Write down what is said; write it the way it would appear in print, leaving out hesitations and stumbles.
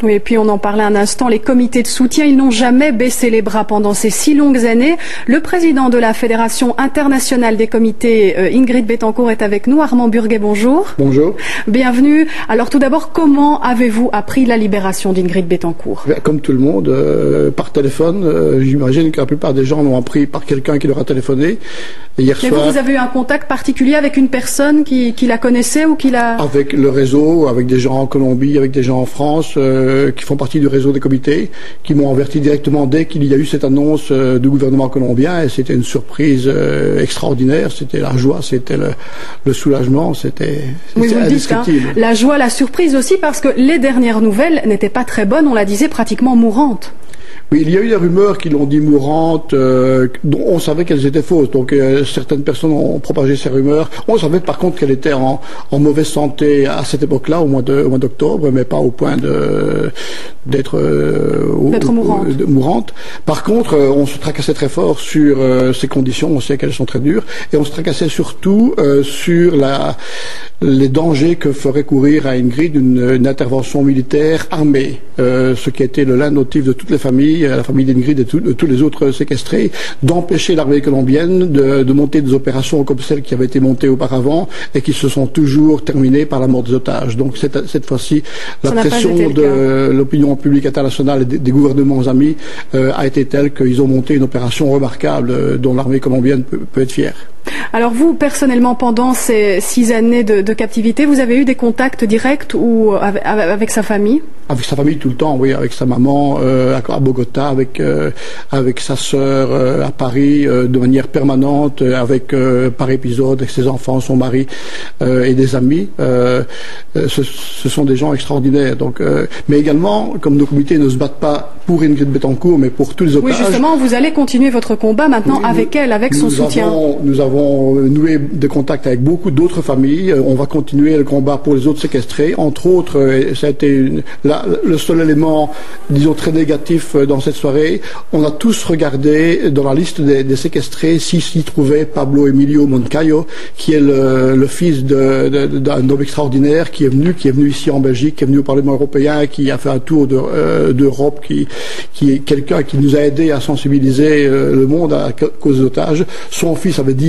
Oui, et puis on en parlait un instant, les comités de soutien, ils n'ont jamais baissé les bras pendant ces si longues années. Le président de la Fédération internationale des comités, Ingrid Betancourt, est avec nous. Armand Burguet, bonjour. Bonjour. Bienvenue. Alors tout d'abord, comment avez-vous appris la libération d'Ingrid Betancourt? Comme tout le monde, par téléphone. J'imagine que la plupart des gens l'ont appris par quelqu'un qui leur a téléphoné. Hier soir, vous avez eu un contact particulier avec une personne qui la connaissait ou qui l'a... Avec le réseau, avec des gens en Colombie, avec des gens en France, qui font partie du réseau des comités, qui m'ont averti directement dès qu'il y a eu cette annonce du gouvernement colombien, et c'était une surprise extraordinaire, c'était la joie, c'était le soulagement, c'était indescriptible. La joie, la surprise aussi, parce que les dernières nouvelles n'étaient pas très bonnes, on la disait pratiquement mourantes. Oui, il y a eu des rumeurs qui l'ont dit mourante, dont on savait qu'elles étaient fausses. Donc certaines personnes ont propagé ces rumeurs. On savait par contre qu'elle était en mauvaise santé à cette époque-là, au mois d'octobre, mais pas au point d'être mourante. Par contre, on se tracassait très fort sur ses conditions. On sait qu'elles sont très dures, et on se tracassait surtout sur les dangers que ferait courir à Ingrid une intervention militaire armée, ce qui était le leitmotiv de toutes les familles, la famille d'Ingrid et de tous les autres séquestrés, d'empêcher l'armée colombienne de monter des opérations comme celles qui avaient été montées auparavant et qui se sont toujours terminées par la mort des otages. Donc cette fois-ci, la pression de l'opinion publique internationale et des gouvernements amis a été telle qu'ils ont monté une opération remarquable dont l'armée colombienne peut être fière. Alors vous, personnellement, pendant ces 6 années de captivité, vous avez eu des contacts directs ou avec sa famille? Avec sa famille tout le temps, oui, avec sa maman à Bogota, avec sa sœur à Paris, de manière permanente, par épisode, avec ses enfants, son mari et des amis. Ce sont des gens extraordinaires. Donc, mais également, comme nos comités ne se battent pas pour Ingrid Betancourt, mais pour tous les otages. Oui, justement, vous allez continuer votre combat maintenant avec elle, avec son soutien. Nous avons noué des contacts avec beaucoup d'autres familles. On va continuer le combat pour les autres séquestrés. Entre autres, ça a été le seul élément, disons, très négatif dans cette soirée. On a tous regardé dans la liste des séquestrés s'y trouvait Pablo Emilio Moncayo, qui est le fils d'un homme extraordinaire qui est venu ici en Belgique, qui est venu au Parlement européen, qui a fait un tour d'Europe, qui est quelqu'un qui nous a aidé à sensibiliser le monde à cause des otages. Son fils avait 18